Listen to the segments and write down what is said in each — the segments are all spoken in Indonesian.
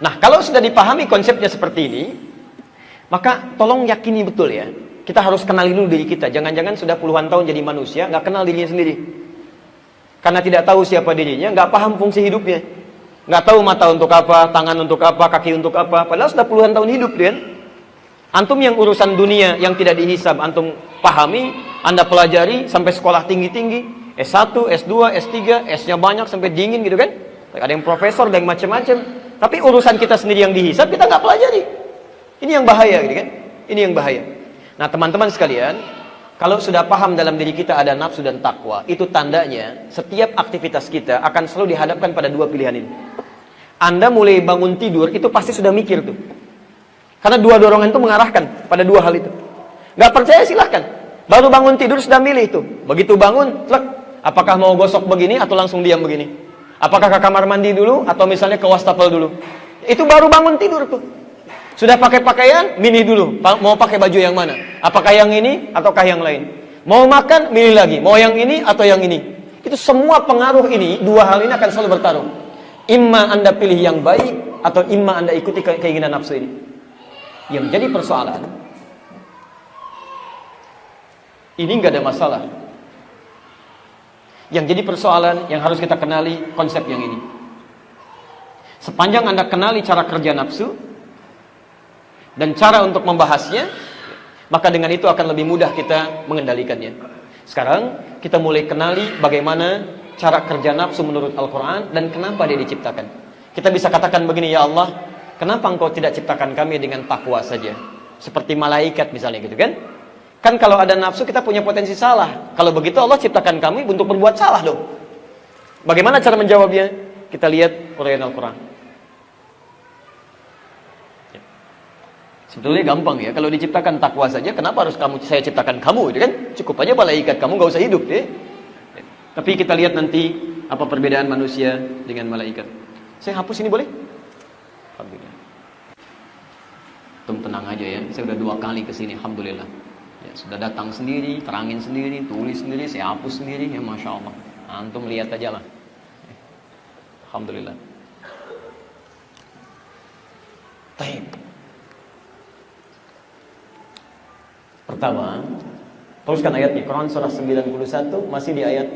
Nah, kalau sudah dipahami konsepnya seperti ini, maka tolong yakini betul ya. Kita harus kenali dulu diri kita. Jangan-jangan sudah puluhan tahun jadi manusia, nggak kenal dirinya sendiri. Karena tidak tahu siapa dirinya, nggak paham fungsi hidupnya. Nggak tahu mata untuk apa, tangan untuk apa, kaki untuk apa. Padahal sudah puluhan tahun hidup, kan? Antum yang urusan dunia yang tidak dihisab, antum pahami, Anda pelajari sampai sekolah tinggi-tinggi, S1, S2, S3, S-nya banyak sampai dingin gitu kan? Ada yang profesor, ada yang macam-macam. Tapi urusan kita sendiri yang dihisab, kita nggak pelajari. Ini yang bahaya, gitu kan? Ini yang bahaya. Nah, teman-teman sekalian, kalau sudah paham dalam diri kita ada nafsu dan takwa, itu tandanya setiap aktivitas kita akan selalu dihadapkan pada dua pilihan ini. Anda mulai bangun tidur, itu pasti sudah mikir tuh. Karena dua dorongan itu mengarahkan pada dua hal itu. Nggak percaya silahkan. Baru bangun tidur sudah milih itu. Begitu bangun, plek, apakah mau gosok begini atau langsung diam begini? Apakah ke kamar mandi dulu atau misalnya ke wastafel dulu? Itu baru bangun tidur tuh. Sudah pakai pakaian, milih dulu. Mau pakai baju yang mana? Apakah yang ini ataukah yang lain? Mau makan, milih lagi. Mau yang ini atau yang ini? Itu semua pengaruh ini, dua hal ini akan selalu bertarung. Imma Anda pilih yang baik, atau imma Anda ikuti keinginan nafsu ini. Yang jadi persoalan, ini nggak ada masalah. Yang jadi persoalan, yang harus kita kenali konsep yang ini. Sepanjang Anda kenali cara kerja nafsu, dan cara untuk membahasnya, maka dengan itu akan lebih mudah kita mengendalikannya. Sekarang kita mulai kenali bagaimana cara kerja nafsu menurut Al-Quran dan kenapa dia diciptakan. Kita bisa katakan begini, ya Allah, kenapa engkau tidak ciptakan kami dengan takwa saja, seperti malaikat misalnya gitu kan? Kan kalau ada nafsu kita punya potensi salah. Kalau begitu Allah ciptakan kami untuk berbuat salah dong. Bagaimana cara menjawabnya? Kita lihat uraian Al-Quran. Sebetulnya gampang ya, kalau diciptakan takwa saja, kenapa harus saya ciptakan kamu, gitu kan? Cukup aja malaikat, kamu gak usah hidup, ya. Tapi kita lihat nanti apa perbedaan manusia dengan malaikat. Saya hapus ini boleh? Alhamdulillah. Tenang aja ya, saya udah 2 kali kesini, alhamdulillah. Ya, sudah datang sendiri, terangin sendiri, tulis sendiri, saya hapus sendiri, ya masya Allah. Antum lihat aja lah. Alhamdulillah. Taib. Pertama, teruskan ayatnya. Quran surah 91 masih di ayat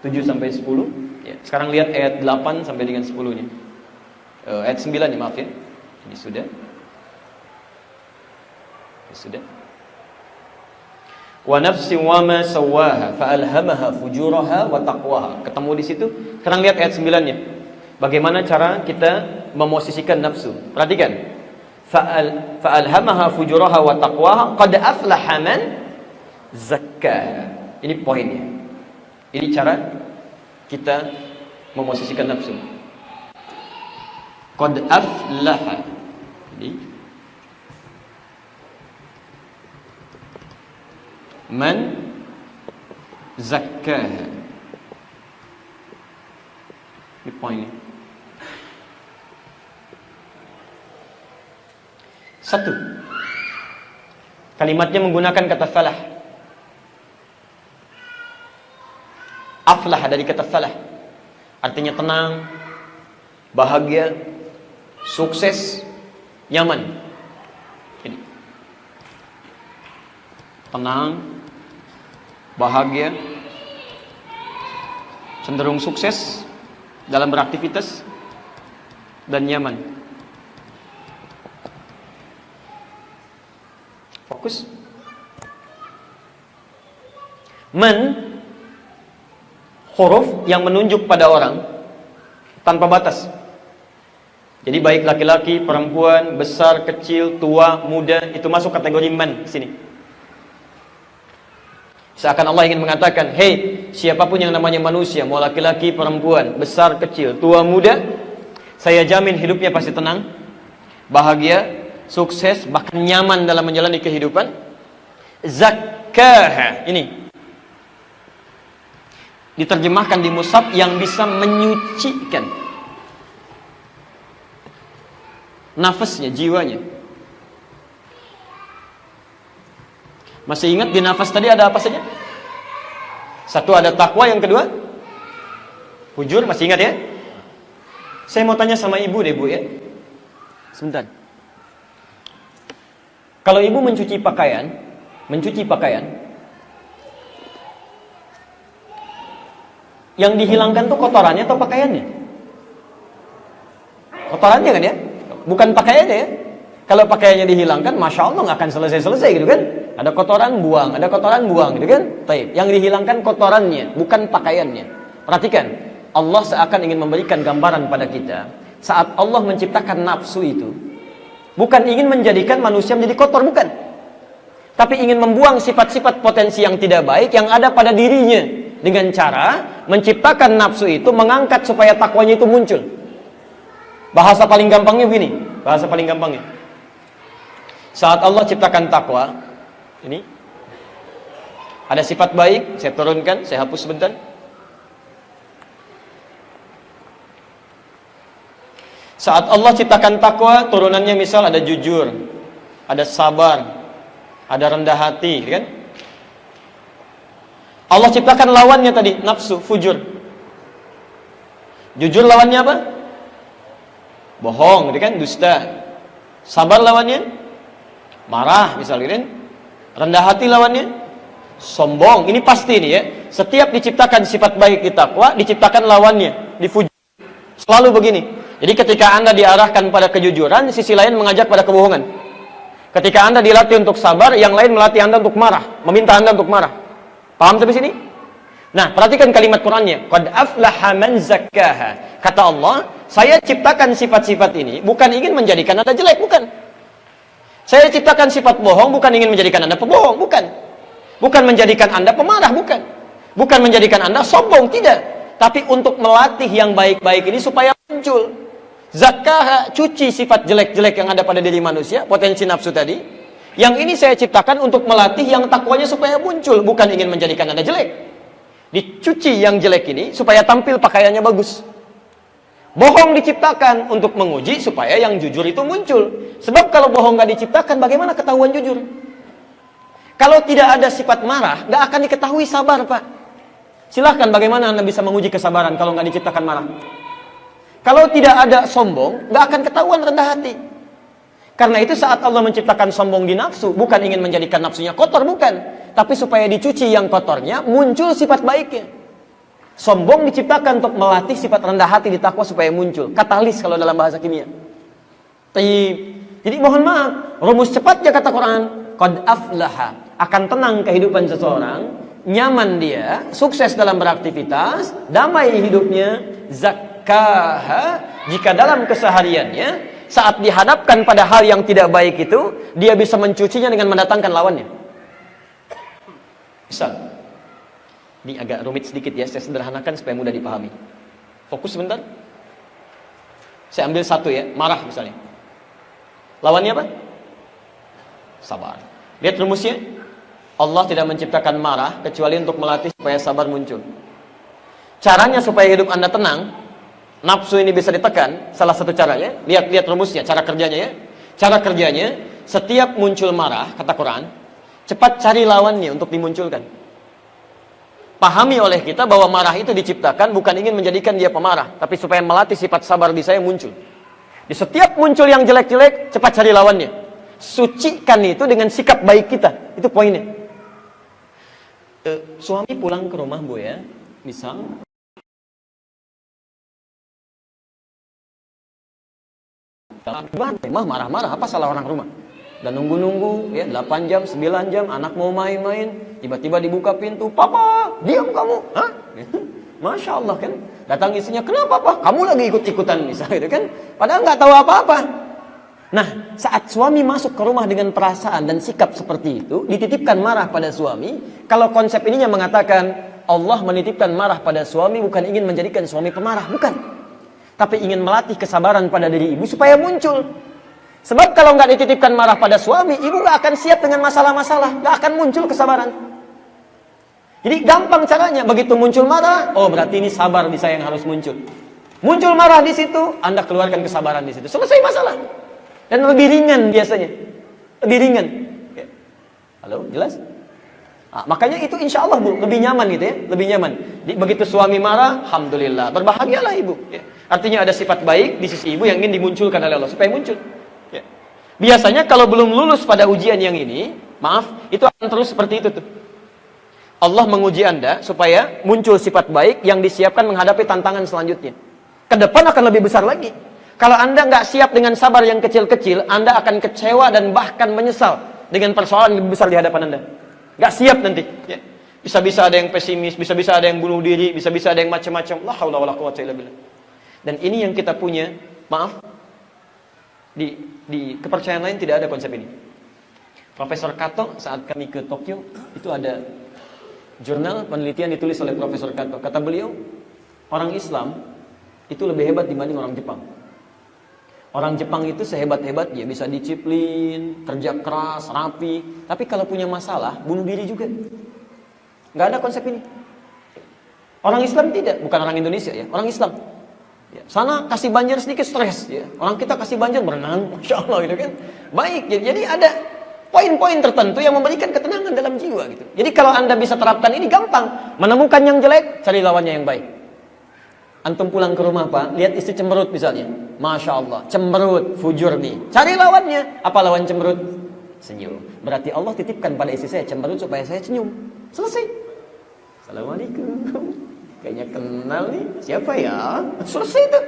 7 sampai 10. Ya, sekarang lihat ayat 8 sampai dengan 10 nya. Ayat 9 ya, maaf ya. Ini sudah. Ini sudah. Wa nafsin wa ma sawwaha fa alhamaha fujuraha wa taqwaha. Ketemu di situ. Sekarang lihat ayat 9 nya. Bagaimana cara kita memosisikan nafsu? Perhatikan. Fa'alhamaha fujuraha wa taqwaha qad aflaha man zakkaha. Ini poinnya. Ini cara kita memosisikan nafsu. Qad aflaha. Jadi man zakkaha. Ini poinnya. Satu, kalimatnya menggunakan kata falah. Aflah dari kata falah, artinya tenang, bahagia, sukses, nyaman. Ini. Tenang, bahagia, cenderung sukses dalam beraktivitas, dan nyaman. Fokus. Man, huruf yang menunjuk pada orang tanpa batas. Jadi baik laki-laki, perempuan, besar, kecil, tua, muda, itu masuk kategori man sini. Seakan Allah ingin mengatakan, hey, siapapun yang namanya manusia, mau laki-laki, perempuan, besar, kecil, tua, muda, saya jamin hidupnya pasti tenang, bahagia, sukses, bahkan nyaman dalam menjalani kehidupan. Zakkaha, ini diterjemahkan di mushaf yang bisa menyucikan nafasnya, jiwanya. Masih ingat di nafas tadi ada apa saja? Satu ada takwa, yang kedua fujur, masih ingat ya? Saya mau tanya sama ibu deh, Bu ya. Sebentar. Kalau ibu mencuci pakaian, yang dihilangkan tuh kotorannya atau pakaiannya? Kotorannya kan ya? Bukan pakaiannya ya? Kalau pakaiannya dihilangkan, Masya Allah nggak akan selesai-selesai gitu kan? Ada kotoran buang gitu kan? Taib. Yang dihilangkan kotorannya, bukan pakaiannya. Perhatikan, Allah seakan ingin memberikan gambaran pada kita. Saat Allah menciptakan nafsu itu, bukan ingin menjadikan manusia menjadi kotor, bukan. Tapi ingin membuang sifat-sifat potensi yang tidak baik yang ada pada dirinya. Dengan cara menciptakan nafsu itu, mengangkat supaya takwanya itu muncul. Bahasa paling gampangnya begini, bahasa paling gampangnya. Saat Allah ciptakan takwa, ini ada sifat baik, saya turunkan, saya hapus sebentar. Saat Allah ciptakan takwa, turunannya misal ada jujur, ada sabar, ada rendah hati, kan? Allah ciptakan lawannya tadi, nafsu, fujur. Jujur lawannya apa? Bohong, kan? Dusta. Sabar lawannya? Marah, misalnya, kan? Rendah hati lawannya? Sombong. Ini pasti nih ya. Setiap diciptakan sifat baik di takwa, diciptakan lawannya, di fujur. Selalu begini. Jadi ketika Anda diarahkan pada kejujuran, sisi lain mengajak pada kebohongan. Ketika Anda dilatih untuk sabar, yang lain melatih Anda untuk marah, meminta Anda untuk marah. Paham sampai sini? Nah, perhatikan kalimat Qur'annya. Qad aflaha man zakkaha. Kata Allah, saya ciptakan sifat-sifat ini bukan ingin menjadikan Anda jelek, bukan. Saya ciptakan sifat bohong bukan ingin menjadikan Anda pembohong, bukan. Bukan menjadikan Anda pemarah, bukan. Bukan menjadikan Anda sombong, tidak. Tapi untuk melatih yang baik-baik ini supaya muncul. Zakkaha, cuci sifat jelek-jelek yang ada pada diri manusia, potensi nafsu tadi. Yang ini saya ciptakan untuk melatih yang takwanya supaya muncul, bukan ingin menjadikan Anda jelek. Dicuci yang jelek ini supaya tampil pakaiannya bagus. Bohong diciptakan untuk menguji supaya yang jujur itu muncul. Sebab kalau bohong nggak diciptakan, bagaimana ketahuan jujur? Kalau tidak ada sifat marah, nggak akan diketahui sabar, Pak. Silahkan, bagaimana Anda bisa menguji kesabaran kalau nggak diciptakan marah? Kalau tidak ada sombong, nggak akan ketahuan rendah hati. Karena itu saat Allah menciptakan sombong di nafsu, bukan ingin menjadikan nafsunya kotor, bukan. Tapi supaya dicuci yang kotornya, muncul sifat baiknya. Sombong diciptakan untuk melatih sifat rendah hati di takwa supaya muncul. Katalis kalau dalam bahasa kimia. Jadi mohon maaf, rumus cepatnya kata Quran, qad aflaha, akan tenang kehidupan seseorang, nyaman dia, sukses dalam beraktivitas, damai hidupnya, zakkaha, jika dalam kesehariannya saat dihadapkan pada hal yang tidak baik itu, dia bisa mencucinya dengan mendatangkan lawannya. Misal, ini agak rumit sedikit ya, saya sederhanakan supaya mudah dipahami. Fokus sebentar. Saya ambil satu ya, marah misalnya. Lawannya apa? Sabar. Lihat rumusnya. Allah tidak menciptakan marah kecuali untuk melatih supaya sabar muncul. Caranya supaya hidup Anda tenang, nafsu ini bisa ditekan, salah satu caranya, lihat rumusnya, cara kerjanya ya. Cara kerjanya, setiap muncul marah, kata Quran, cepat cari lawannya untuk dimunculkan. Pahami oleh kita bahwa marah itu diciptakan bukan ingin menjadikan dia pemarah, tapi supaya melatih sifat sabar di saya muncul. Di setiap muncul yang jelek-jelek, cepat cari lawannya. Sucikan itu dengan sikap baik kita, itu poinnya. Suami pulang ke rumah, Bu ya, misal memang marah-marah, apa salah orang rumah? Dan nunggu-nunggu ya 8 jam, 9 jam, anak mau main-main, tiba-tiba dibuka pintu, "Papa, diam kamu." Hah? Masya Allah kan. Datang istrinya, "Kenapa, Pak? Kamu lagi ikut-ikutan," misalnya gitu kan. Padahal nggak tahu apa-apa. Nah, saat suami masuk ke rumah dengan perasaan dan sikap seperti itu, dititipkan marah pada suami. Kalau konsep ininya mengatakan Allah menitipkan marah pada suami bukan ingin menjadikan suami pemarah, bukan. Tapi ingin melatih kesabaran pada diri ibu supaya muncul. Sebab kalau nggak dititipkan marah pada suami, ibu nggak akan siap dengan masalah-masalah, nggak akan muncul kesabaran. Jadi gampang caranya, begitu muncul marah, oh berarti ini sabar di saya yang harus muncul. Muncul marah di situ, Anda keluarkan kesabaran di situ, selesai masalah. Dan lebih ringan biasanya, lebih ringan. Ya. Halo, jelas? Nah, makanya itu insya Allah Bu, lebih nyaman gitu ya, lebih nyaman. Begitu suami marah, alhamdulillah, berbahagialah ibu. Ya. Artinya ada sifat baik di sisi ibu yang ingin dimunculkan oleh Allah supaya muncul. Biasanya kalau belum lulus pada ujian yang ini, maaf, itu akan terus seperti itu tuh. Allah menguji Anda supaya muncul sifat baik yang disiapkan menghadapi tantangan selanjutnya. Ke depan akan lebih besar lagi. Kalau Anda nggak siap dengan sabar yang kecil-kecil, Anda akan kecewa dan bahkan menyesal dengan persoalan yang lebih besar di hadapan Anda. Nggak siap nanti. Ya. Bisa-bisa ada yang pesimis, bisa-bisa ada yang bunuh diri, bisa-bisa ada yang macam-macam. La haula wala quwwata illa billah. Dan ini yang kita punya, maaf, di kepercayaan lain tidak ada konsep ini. Profesor Kato saat kami ke Tokyo, itu ada jurnal penelitian ditulis oleh Profesor Kato. Kata beliau, orang Islam itu lebih hebat dibanding orang Jepang. Orang Jepang itu sehebat-hebat, dia bisa disiplin, kerja keras, rapi. Tapi kalau punya masalah, bunuh diri juga. Nggak ada konsep ini. Orang Islam tidak, bukan orang Indonesia ya, orang Islam. Ya, sana kasih banjir sedikit stres, ya. Orang kita kasih banjir berenang, masya Allah gitu kan. Baik, jadi ada poin-poin tertentu yang memberikan ketenangan dalam jiwa gitu. Jadi kalau Anda bisa terapkan ini gampang, menemukan yang jelek, cari lawannya yang baik. Antum pulang ke rumah Pak, lihat istri cemberut misalnya, masya Allah, cemberut, fujur nih. Cari lawannya, apa lawan cemberut? Senyum. Berarti Allah titipkan pada istri saya cemberut supaya saya senyum. Selesai. Assalamualaikum. Kayaknya kenal nih. Siapa ya? Selesai itu.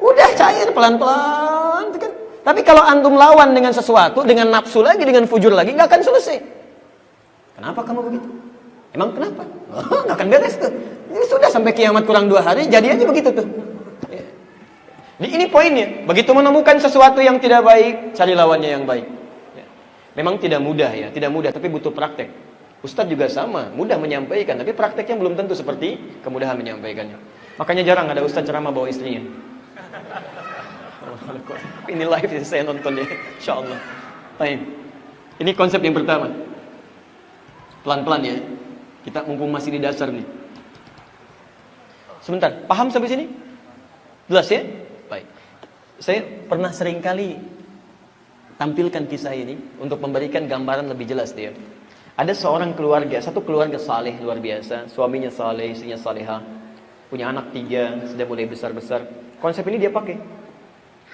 Udah cair pelan-pelan kan. Tapi kalau antum lawan dengan sesuatu, dengan nafsu lagi, dengan fujur lagi, nggak akan selesai. Kenapa kamu begitu? Emang kenapa? Nggak akan beres tuh. Ini sudah sampai kiamat kurang 2 hari, jadi aja begitu tuh. Ya. Ini poinnya. Begitu menemukan sesuatu yang tidak baik, cari lawannya yang baik. Ya. Memang tidak mudah ya, tidak mudah, tapi butuh praktek. Ustadz juga sama, mudah menyampaikan, tapi prakteknya belum tentu seperti kemudahan menyampaikannya. Makanya jarang ada ustadz ceramah bawa istrinya. Ini live yang saya nonton ya, insya Allah. Baik. Ini konsep yang pertama. Pelan-pelan ya. Kita mumpung masih di dasar nih. Sebentar, paham sampai sini? Jelas ya? Baik. Saya pernah seringkali tampilkan kisah ini untuk memberikan gambaran lebih jelas dia. Ada seorang keluarga, satu keluarga saleh luar biasa, suaminya saleh, istrinya salehah, punya anak 3, sudah mulai besar-besar. Konsep ini dia pakai.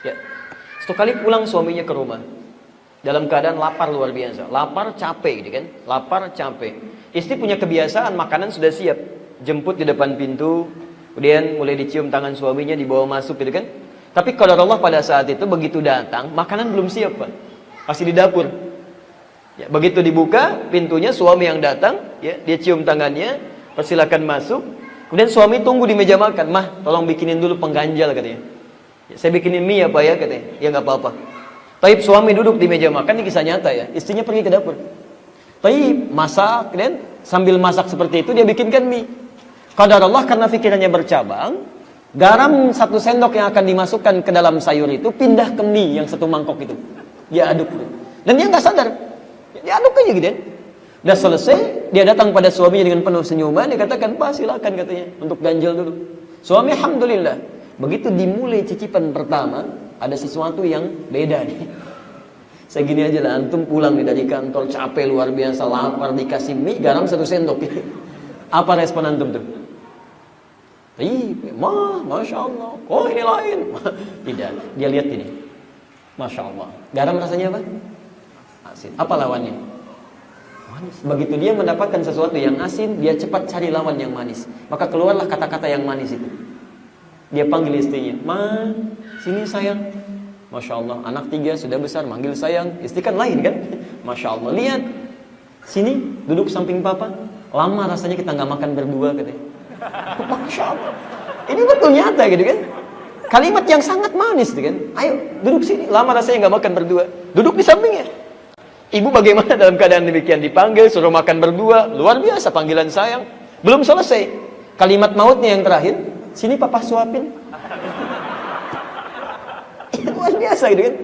Ya. Satu kali pulang suaminya ke rumah, dalam keadaan lapar luar biasa, lapar capek gitu kan, lapar capek. Istri punya kebiasaan makanan sudah siap, jemput di depan pintu, kemudian mulai dicium tangan suaminya, dibawa masuk gitu kan. Tapi kalau Allah pada saat itu begitu datang, makanan belum siap Pak, masih di dapur. Ya, begitu dibuka pintunya, suami yang datang, ya, dia cium tangannya, persilakan masuk. Kemudian suami tunggu di meja makan, mah, tolong bikinin dulu pengganjal katanya. Ya, saya bikinin mie ya Pak ya katanya. Ya nggak apa-apa. Taib suami duduk di meja makan, ini kisah nyata ya. Istrinya pergi ke dapur. Taib masak, dan sambil masak seperti itu dia bikinkan mie. Qadar Allah karena pikirannya bercabang, garam 1 sendok yang akan dimasukkan ke dalam sayur itu pindah ke mie yang 1 mangkok itu. Dia aduk, dan dia nggak sadar. Dia aduk aja gitu. Udah selesai, dia datang pada suaminya dengan penuh senyuman, dia katakan, Pak silakan katanya, untuk ganjal dulu. Suami alhamdulillah, begitu dimulai cicipan pertama, ada sesuatu yang beda nih. Saya gini aja lah, antum pulang nih dari kantor, capek luar biasa, lapar, dikasih mie, garam 1 sendok. Apa respon antum tuh? Masya Allah, oh ini lain. Tidak, dia lihat ini. Masya Allah, garam rasanya apa? Asin. Apa lawannya? Manis. Begitu dia mendapatkan sesuatu yang asin, dia cepat cari lawan yang manis. Maka keluarlah kata-kata yang manis itu. Dia panggil istrinya, Ma, sini sayang. Masya Allah, anak 3 sudah besar, manggil sayang. Istri kan lain kan? Masya Allah, lihat. Sini, duduk samping papa. Lama rasanya kita nggak makan berdua katanya. Masya Allah. Ini betul nyata gitu kan? Kalimat yang sangat manis gitu kan? Ayo, duduk sini. Lama rasanya nggak makan berdua. Duduk di sampingnya. Ibu bagaimana dalam keadaan demikian? Dipanggil, suruh makan berdua. Luar biasa panggilan sayang. Belum selesai. Kalimat mautnya yang terakhir. Sini papa suapin. Luar biasa gitu kan?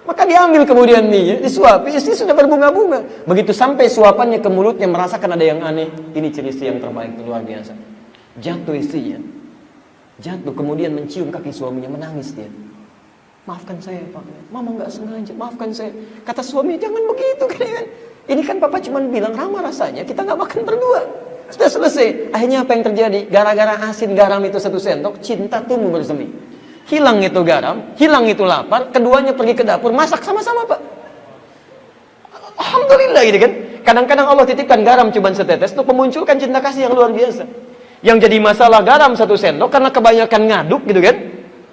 Maka diambil kemudian mie, disuapi, istri sudah berbunga-bunga. Begitu sampai suapannya ke mulutnya, merasakan ada yang aneh. Ini ciri istri yang terbaik, luar biasa. Jatuh istrinya. Jatuh, kemudian mencium kaki suaminya, menangis dia. Maafkan saya Pak, Mama nggak sengaja, maafkan saya. Kata suami, jangan begitu kan? Ini kan Papa cuma bilang ramah rasanya, kita nggak makan berdua. Sudah selesai. Akhirnya apa yang terjadi? Gara-gara asin garam itu 1 sendok, cinta tumbuh bersemi. hilang itu garam, hilang itu lapar, keduanya pergi ke dapur, masak sama-sama, Pak. Alhamdulillah gitu kan. Kadang-kadang Allah titipkan garam cuma setetes untuk memunculkan cinta kasih yang luar biasa. Yang jadi masalah garam 1 sendok karena kebanyakan ngaduk gitu kan.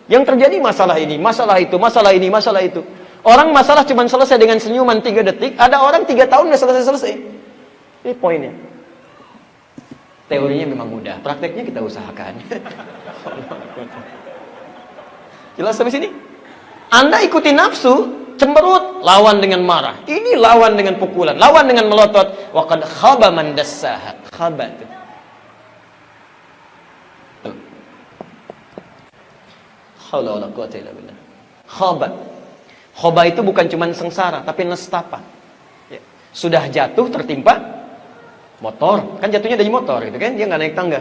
Yang terjadi masalah ini, masalah itu, masalah ini, masalah itu. Orang masalah cuma selesai dengan senyuman 3 detik, ada orang 3 tahun udah selesai-selesai. Ini poinnya. Teorinya memang mudah, prakteknya kita usahakan. Jelas sampai sini? Anda ikuti nafsu, cemberut, lawan dengan marah. Ini lawan dengan pukulan, lawan dengan melotot. Wa qad khaba man dassaha. Khaba. Haula wala quwwata illa billah. Khaba. Khaba itu bukan cuma sengsara, tapi nestapa. Ya. Sudah jatuh tertimpa motor, kan jatuhnya dari motor gitu kan, dia nggak naik tangga.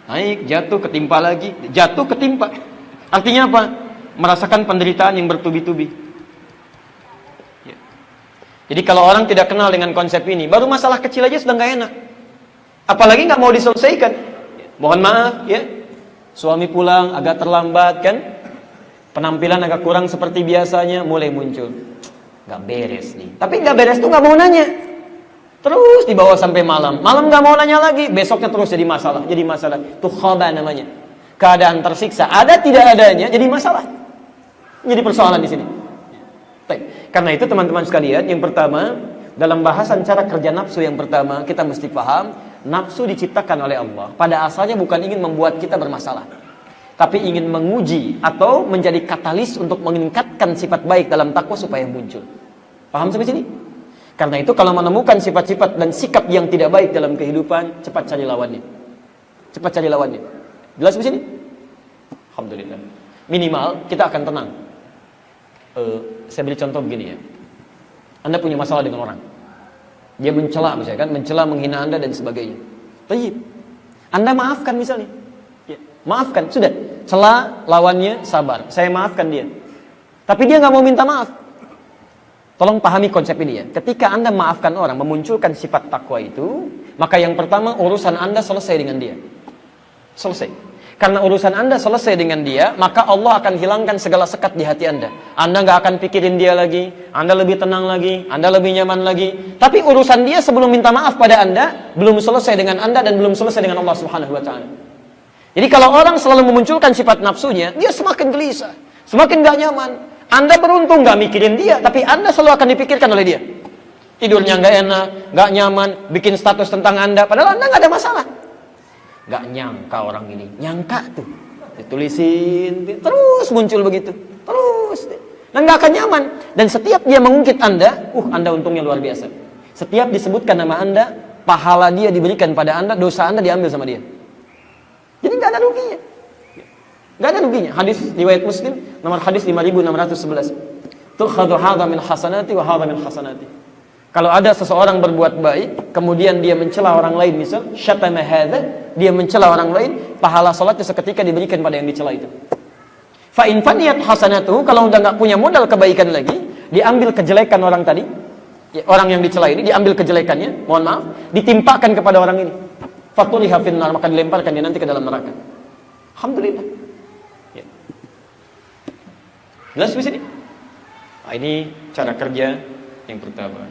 Naik, jatuh, ketimpa lagi, jatuh, ketimpa. Artinya apa? Merasakan penderitaan yang bertubi-tubi. Ya. Jadi kalau orang tidak kenal dengan konsep ini, baru masalah kecil aja sudah nggak enak. Apalagi nggak mau diselesaikan. Ya. Mohon maaf, ya. Suami pulang agak terlambat kan? Penampilan agak kurang seperti biasanya, mulai muncul. Nggak beres nih. Tapi nggak beres tuh nggak mau nanya. Terus dibawa sampai malam. Malam nggak mau nanya lagi. Besoknya terus jadi masalah. Jadi masalah. Itu khaba namanya. Keadaan tersiksa. Ada tidak adanya jadi masalah. Jadi persoalan di sini. Karena itu teman-teman sekalian, yang pertama dalam bahasan cara kerja nafsu yang pertama kita mesti paham, nafsu diciptakan oleh Allah. Pada asalnya bukan ingin membuat kita bermasalah, tapi ingin menguji atau menjadi katalis untuk meningkatkan sifat baik dalam takwa supaya muncul. Paham sampai sini? Karena itu kalau menemukan sifat-sifat dan sikap yang tidak baik dalam kehidupan, cepat cari lawannya. Cepat cari lawannya. Jelas di sini? Alhamdulillah. Minimal kita akan tenang. Saya beri contoh begini ya. Anda punya masalah dengan orang. Dia mencela misalnya kan, mencela, menghina Anda dan sebagainya. Tayyib. Anda maafkan misalnya. Ya, maafkan, sudah. Cela lawannya, sabar. Saya maafkan dia. Tapi dia nggak mau minta maaf. Tolong pahami konsep ini ya. Ketika Anda maafkan orang, memunculkan sifat takwa itu, maka yang pertama urusan Anda selesai dengan dia. Selesai. Karena urusan Anda selesai dengan dia, maka Allah akan hilangkan segala sekat di hati Anda. Anda nggak akan pikirin dia lagi, Anda lebih tenang lagi, Anda lebih nyaman lagi. Tapi urusan dia sebelum minta maaf pada Anda, belum selesai dengan Anda dan belum selesai dengan Allah Subhanahu wa Ta'ala. Jadi kalau orang selalu memunculkan sifat nafsunya, dia semakin gelisah, semakin nggak nyaman. Anda beruntung nggak mikirin dia, tapi Anda selalu akan dipikirkan oleh dia. Tidurnya nggak enak, nggak nyaman, bikin status tentang Anda, padahal Anda nggak ada masalah. Nggak nyangka orang ini, nyangka tuh, ditulisin, terus muncul begitu, terus, dan nggak akan nyaman. Dan setiap dia mengungkit Anda, Anda untungnya luar biasa. Setiap disebutkan nama Anda, pahala dia diberikan pada Anda, dosa Anda diambil sama dia. Jadi nggak ada ruginya. Gak ada ruginya. Hadis riwayat Muslim nomor hadis 5611. Tukhadhu hadha min hasanati wa hadha min hasanati. Kalau ada seseorang berbuat baik, kemudian dia mencela orang lain, misal syatama hadza, dia mencela orang lain, pahala salatnya seketika diberikan pada yang dicela itu. Fa in faniyat hasanatuhu, kalau udah enggak punya modal kebaikan lagi, diambil kejelekan orang tadi, ya, orang yang dicela ini diambil kejelekannya, mohon maaf, ditimpakan kepada orang ini. Fatuliha finnar, maka dilemparkan dia nanti ke dalam neraka. Alhamdulillah. Jelas di sini? Nah, ini cara kerja yang pertama.